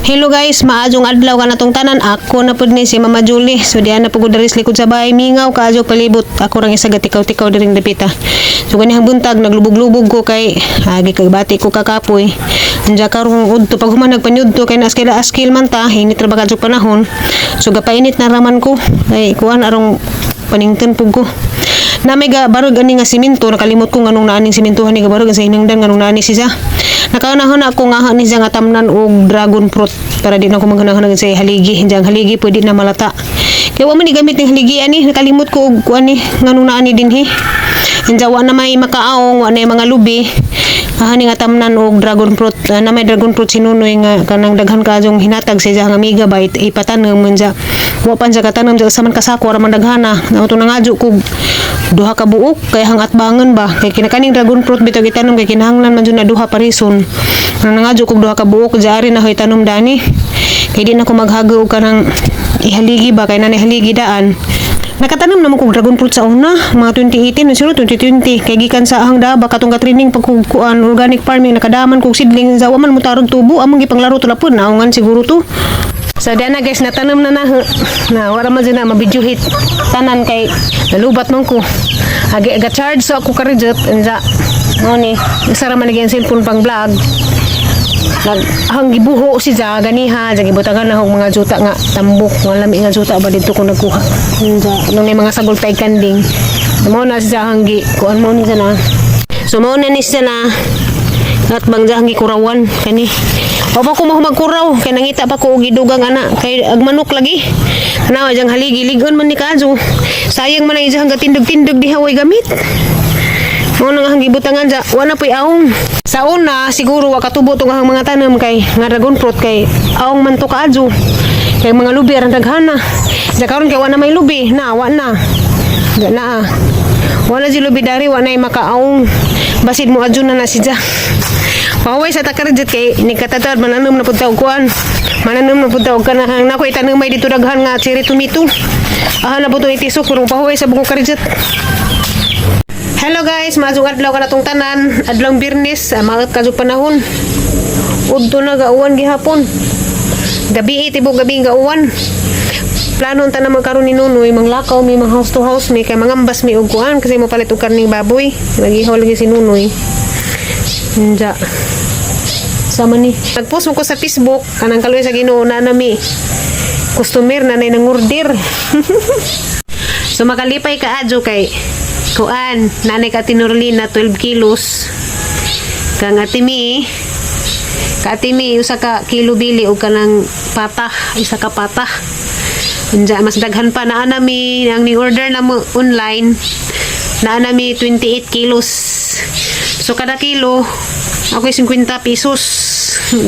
Hello guys, maadjong adlaw ka natong tanan. Ako na pud ni si Mama Julie. So diyan na pugod daris likod sa bahay mingaw kaadyo palibot. Ako rang isa gatikaw-tikaw diring dapita. So kanihang buntag naglubog-lubog ko kay agi kay bati ko kakapoy. Anja karon udto pag humanag panyudto kay askil man ta, hinit ra ba kadto panahon. So gapainit na raman ko. Ay kuan arong panington pug ko. Na may barog ani nga simento, nakalimot ko nganong naaning simentohan ni barog sa hinungdan nganong naani siya. Nakaunahon ako nga ni siya nga tamnan og dragon fruit para di na ko maghanang sa haligi. Diyan haligi pwede na malata. Kaya wa man ni gamit ng haligi ani, nakalimot ko og kuan ni nganong naani dinhi. Diyan wa na may makaaong, wa na mga lubi. Ni nga tamnan og dragon fruit. Na may dragon fruit sinunoy nga kanang daghan kajong hinatag sa nga megabyte ipatanom man siya. Wa pan siya katanam sa man kasako ra man daghana. Nauto nangadyo ko duha ka buok kay hangat bangon ba kay kinakaning dragon fruit bitaw gitanom kay kinahanglan man jud na duha parison nangadyo kog duha ka buok jari na hoy tanom dani kay di na ko maghagaw og kanang ihaligi ba kay nanay haligi daan. Nakatanom naman kog dragon fruit sa una mga 2018 no 2020 kay gikan sa ahang daba katong training pagkuan organic farming nakadaman kog seedling sa waman mutarog tubo among gipanglaro tulapon naungan siguro to. So diyan na guys, natanom na wala man dyan na mabidyohit tanan kay nalubat man ko aga charge so ako karidjot anja mo ni isara man lagi ang cellphone pang vlog hang gibuho si ja ganiha ja gibutangan na og mga juta nga tambok nga lami nga juta ba dito ko nagkuha anja nung may mga sagol tay kanding mo na si ja hanggi kuan mo ni sana so mo na ni sana at bangja hanggi kurawan kani o ba ko magkuraw kay nangita pa ko og gidugang ana kay agmanok lagi ana jang haligi ligon man ni kadyo sayang man ay jang gatindog-tindog diha way gamit mo nang gibutangan ja wala poy aong sa una siguro wa katubo tong mga tanom kay nga dragon fruit kay aong man to kadyo kay mga lubi ra daghana ja karon kay wala may lubi na wala na wala ji lubi dari wala makaaong basid mo adyo na si ja. Paway sa takarjit kay ni katatad mananom na pud ta og kuan. Mananom na pud ta og kanang nako itanong may dito daghan nga cherry tomato. Na pud itisok kurong paway sa bukong karjit. Hello guys, maadtong adlaw kanatong tanan, adlawng Biyernes, maot kadto panahon. Udto na gauwan gihapon. Gabi tibok gabi gauwan. Plano ta na magkaron ni Nunoy manglakaw mi mga house to house mi kay mangambas mi og kuan kasi mo palit og karning baboy. Nagihaw lagi si Nunoy. Nja sama ni nagpost mo ko sa Facebook kanang kaloy sa Ginoo na nami customer na nay nang order so makalipay ka adyo kay kuan nanay ka tinurlina 12 kilos kang atimi usa ka kilo bili og kanang patah isa ka patah nja mas daghan pa na nami ang ni order na mo online na nami 28 kilos. So kada kilo ako 50 pesos.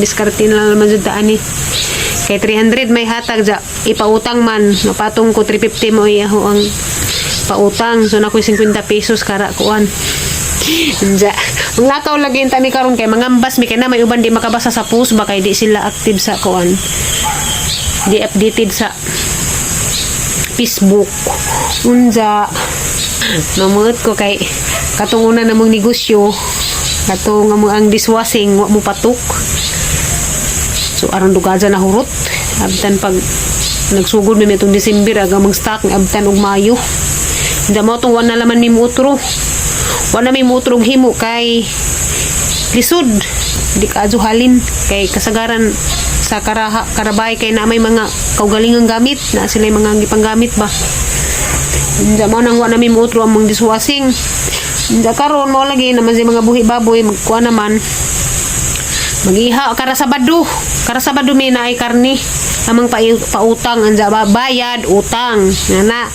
Diskarte na lang naman jud ta ani. Kay 300 may hatag ja ipautang man napatong ko 350 mo iyaho ang pautang. So nako 50 pesos kara kuan. Nja. Ang lakaw lagi ta mi karon kay mangambas mi kay na may uban di makabasa sa post ba kay di sila active sa kuan. Di updated sa Facebook. Unja namuot ko kay katong una namong negosyo katong ang dishwashing wa mo patok so aron dugaja na hurot abtan pag nagsugod mi itong December aga mang stock abtan og Mayo hindi mo itong wala laman mi mutro wala mi mutro himo kay lisod di kaadyo halin kay kasagaran sa karabay kay na may mga kaugalingang gamit na sila mga gipanggamit ba hindi mo nang wala mi mutro among dishwashing. Hindi karon mo lagi naman si mga buhi baboy magkuha naman mag-iha karasabado may naay karni amang pautang anja bayad utang na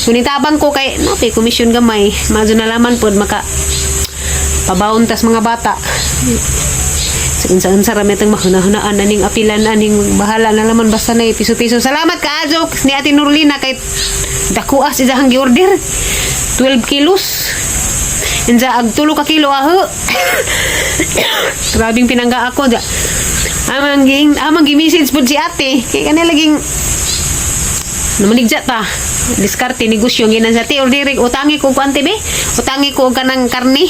kunitabang ko kay no pay commission gamay madyo na laman pod maka pabaon tas mga bata sa rami itong mahunahunaan aning apilan aning bahala na naman basta na piso-piso. Salamat ka Adjok ni Ate Nurlina kay dakuas isang gi-order 12 kilos inja ag 3 ka kilo aho grabing pinangga ako ja amang gi-message pod si ate kay kanila laging namaligja ta diskarte negosyo ginan sa ate ordering utangi ko kuante be utangi ko kanang karni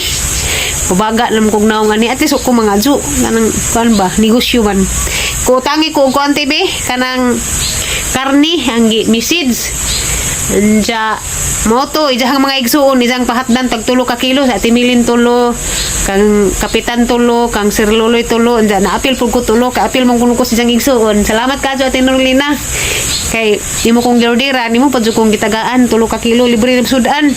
Pabaga lang kong naong ani. At least ko mga adyo. Kanang, kan ba? Negosyo man. kutangi ko og konti be kanang karni ang message. Anja moto ijahang mga igsuon ijang pahatdan tag 3 ka kilo sa timilin tulo kang kapitan tulo kang Sir Loloy tulo anja na apil pud ko tulo ka apil mong kuno ko sa ijang igsuon. Salamat kadto Ate Norlina kay imo kong giordera nimo pud kong gitagaan 3 ka kilo libre na sudan.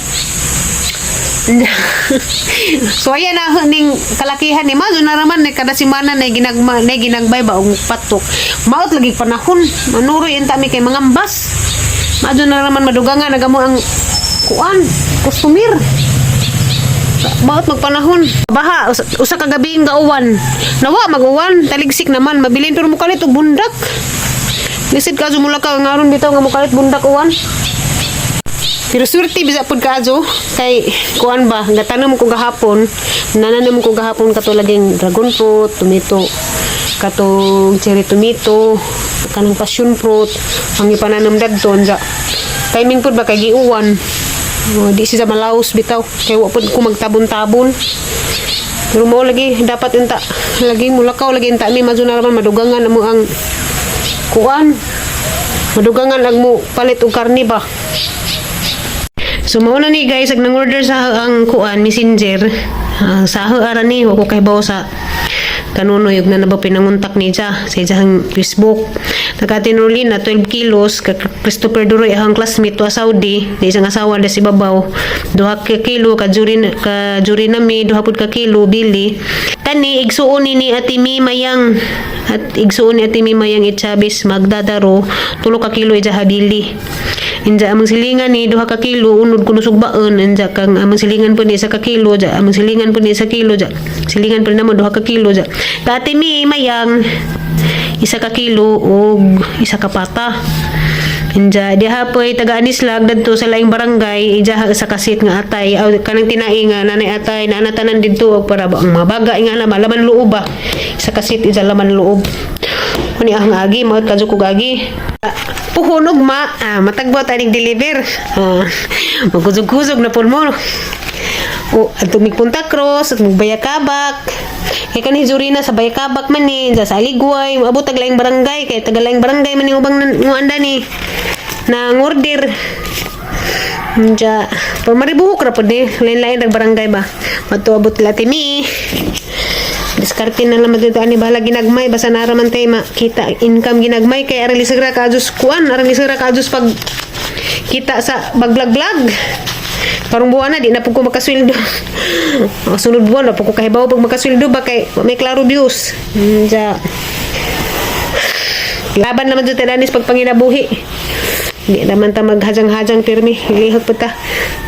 So ayan na ning kalakihan ni Mazo na naman ni kada semana na ginagbay ba og patok. Maot lagi panahon manuroy enta mi kay mga ambas. Mazo na naman madugangan nagamo ang kuan customer. Maot magpanahon. Baha usa ka gabi nga uwan. Nawa mag-uwan taligsik naman mabilin pero mo kalit og bundak. Lisid ka mula ka ngaron bitaw nga mo kalit bundak uwan. Pero swerte bisa pud kaadyo kay kuan ba gatanom ko gahapon nananom ko gahapon kato laging dragon fruit, tomato, katong cherry tomato, kanang passion fruit ang ipananom dadton ja. Timing pud ba kay giuwan. Di siya malaos bitaw kay wa pud ko magtabon-tabon. Pero mo lagi dapat unta lagi mulakaw lagi unta mi Mazo na raman madugangan mo ang kuan. Madugangan ang mo palit og karni ba. So mao na ni guys ag nang order sa ang kuan messenger sa ara ni ko kay bawo sa kanunoy ug na naba pinanguntak ni sa ijang Facebook. Nakatinuli na 12 kilos ka Christopher Duroy ang classmate to Saudi di isang asawa da si babaw 2 ka kilo ka juri nami 2 pud ka kilo bili kani igsuon ni Ate Mi Mayang at igsuon ni Ate Mi Mayang Itchabis Magdadaro 3 ka kilo ija habili. Inja amang silingan ni 2 ka kilo unod kuno sugbaon inja kang amang silingan pud ni 1 ka kilo ja amang silingan pud ni 1 kilo ja silingan pud namo 2 ka kilo ja Ate Mi Mayang 1 ka kilo og 1 ka pata. Inja diha poy taga Anislag dadto sa laing barangay ija sa kasit nga atay aw kanang tinai nga nanay atay na tanan didto og para ba ang mabaga nga na malaman loob ba sa kasit ija laman loob. Kuni ang agi mo kadyo ko agi. Puhunog matagbaw tanig deliver. Magkusog-kusog na pud mo. O adto mi Punta Cross at Bayakabak. Kay kani Jurina sa Bayakabak man ni sa Aligway, abot tag laing barangay kay tagalaing barangay man ni ubang anda ni nang order. Unja, pamaribuhok ra pud ni lain-lain nag barangay ba. Matuabot la timi. Diskarte na lang dito ani bahala ginagmay basta naraman tay makita income ginagmay kay aral isagra kaadus kuan aral isagra kaadus pag kita sa baglag-lag. Karong buwan na di na pud ko makasweldo. Sunod buwan na pud ko kahibaw pag makasweldo ba kay may klaro views. Ja. Laban naman jud danis pag panginabuhi. Di naman ta maghajang-hajang pirmi lihag pa ta.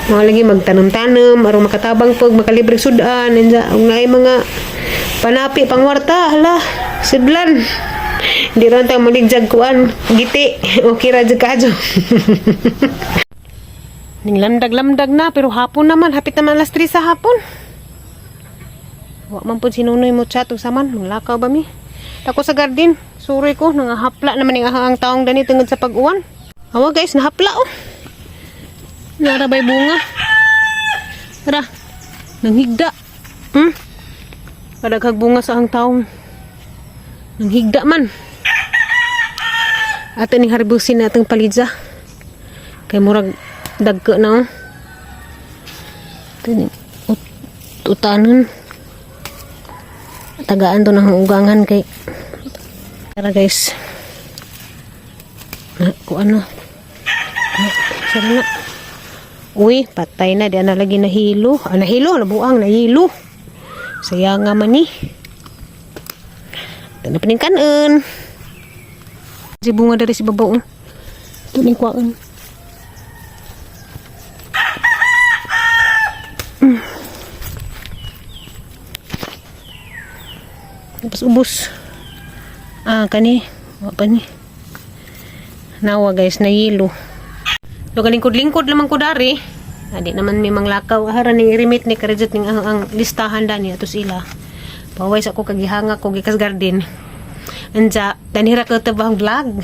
Mao lagi magtanom-tanom aron makatabang pag makalibre sudan inja ug naay mga panapi pangwarta hala sidlan. Di ron ta maligjag kuan giti okay ra jud kadyo. Ning lamdag-lamdag na pero hapon naman hapit naman alas 3 sa hapon. Wa man pud sinunoy mo chat ug saman lakaw ba mi. Tako sa garden suri ko nangahapla naman ning ang taong dani tungod sa pag-uwan. Awa guys nahapla oh. Narabay bunga. Tara. Nanghigda. Kadaghag bunga sa ang taong. Nanghigda man. Ato ning harbusin natong palidza. Kay murag dagko na. Ito utanon. Tagaan to ng ugangan kay. Tara guys. Kung ano. Sara na. Uy, patay na. Di na lagi nahilo. Nahilo. Nabuang. Nahilo. Sayang nga man ni. Ito na paningkanon. Si bunga dari si babaw. Ito ning kwaan. Tapos ubos. Kani. Apa ni? Nawa guys, na yelo. So, kalingkod-lingkod lamang ko dari. Adi naman may manglakaw. Ahara ni remit ni karejit ning ang listahan dani atos ila. Paway sa ko kagihanga ko gikas garden. Anja, danira ko tabang vlog.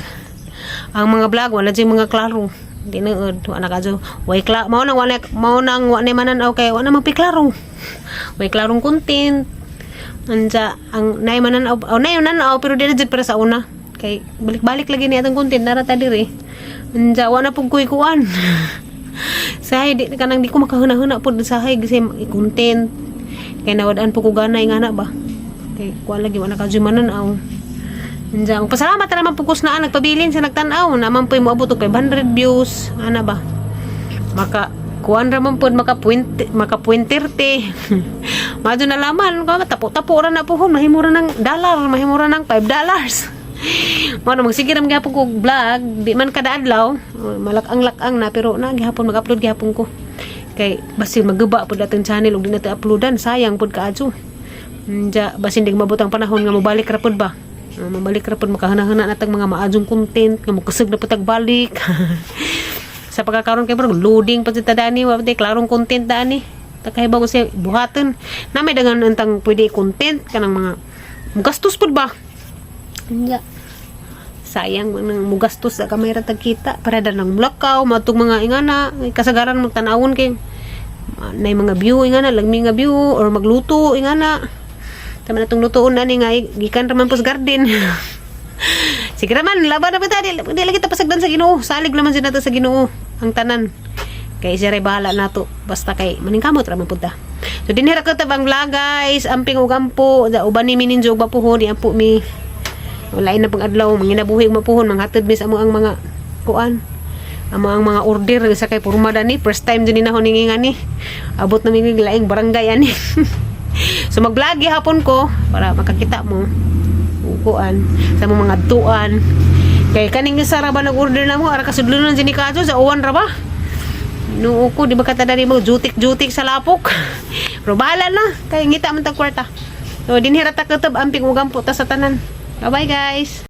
Ang mga vlog wala jay mga klaro. Di na wala kadyo. Way kla mao nang wa ni manan-aw kay wala man pi klaro. Way klarong content. Anja ang naimanan oh naimanan pero dili jud para sa una. Kay balik-balik lagi ni atong content nara ta diri. Anja wa na pug kuan. Sahay di kanang di ko makahuna-huna pud sahay kasi content. Kay nawadaan po ko ganay nga na ba. Kay kuan lagi wa na kajumanan aw. Anja pasalamat na naman pugos na nagpabilin sa nagtan-aw naman po moabot og 500 views ana ba. Maka kuan ra man pod maka puwenterte. Madyo na laman ko tapo-tapo ra na pohon mahimura ng dollar, mahimura ng $5. Mano magsige ra gyapon ko vlog, di man kada adlaw, malak-ang na pero na gihapon mag-upload gihapon ko. Kay basin magguba pod atong channel ug di na uploadan, sayang pod kaadto. Nya basin dig mabot ang panahon nga mobalik ra pod ba. Mabalik ra pod makahana-hana natag mga maadjong content nga mokusog na patag balik. Sa pagkakaroon kay bro loading pa sa dani wa pati klarong content dani takahibaw ko siya buhaton na may dagan antang pwede content kanang mga mugastos pud ba nya sayang nang mugastos sa kamera tagkita para da nang mulakaw matug mga ingana kasagaran magtan-awon kay nay mga view ingana lagmi nga view or magluto ingana tama na tong lutoon ani nga gikan ra man pos garden. Sige naman, laban na ba tayo? Hindi lagi tapasagdan sa Ginoo. Salig naman siya nato sa Ginoo. Ang tanan. Kaya siya rin bahala na to. Basta kay maningkamot raman punta. So, dinhira ko tabang vlog guys. Amping ugampo. Uban ni mininjog mapuhon. Di ampo mi. Walain na pang adlaw. Manginabuhi mapuhon. Manghatid mis amo ang mga kuan. Amo ang mga order. Sa kay purmada ni. First time din na huningingan ni. Abot na ming laing barangay ani. So, mag-vlog hapon ko. Para makakita mo. Kuan sa mga tuan kay kaning isa ra ba nag-order na mo ara kasudlunan jini kaso sa uwan ra ba no ko di ba katadari mo jutik sa lapok pero bahala na kay ngita man tag kwarta so dinhira ta kutob amping ugampo ta sa tanan bye bye guys.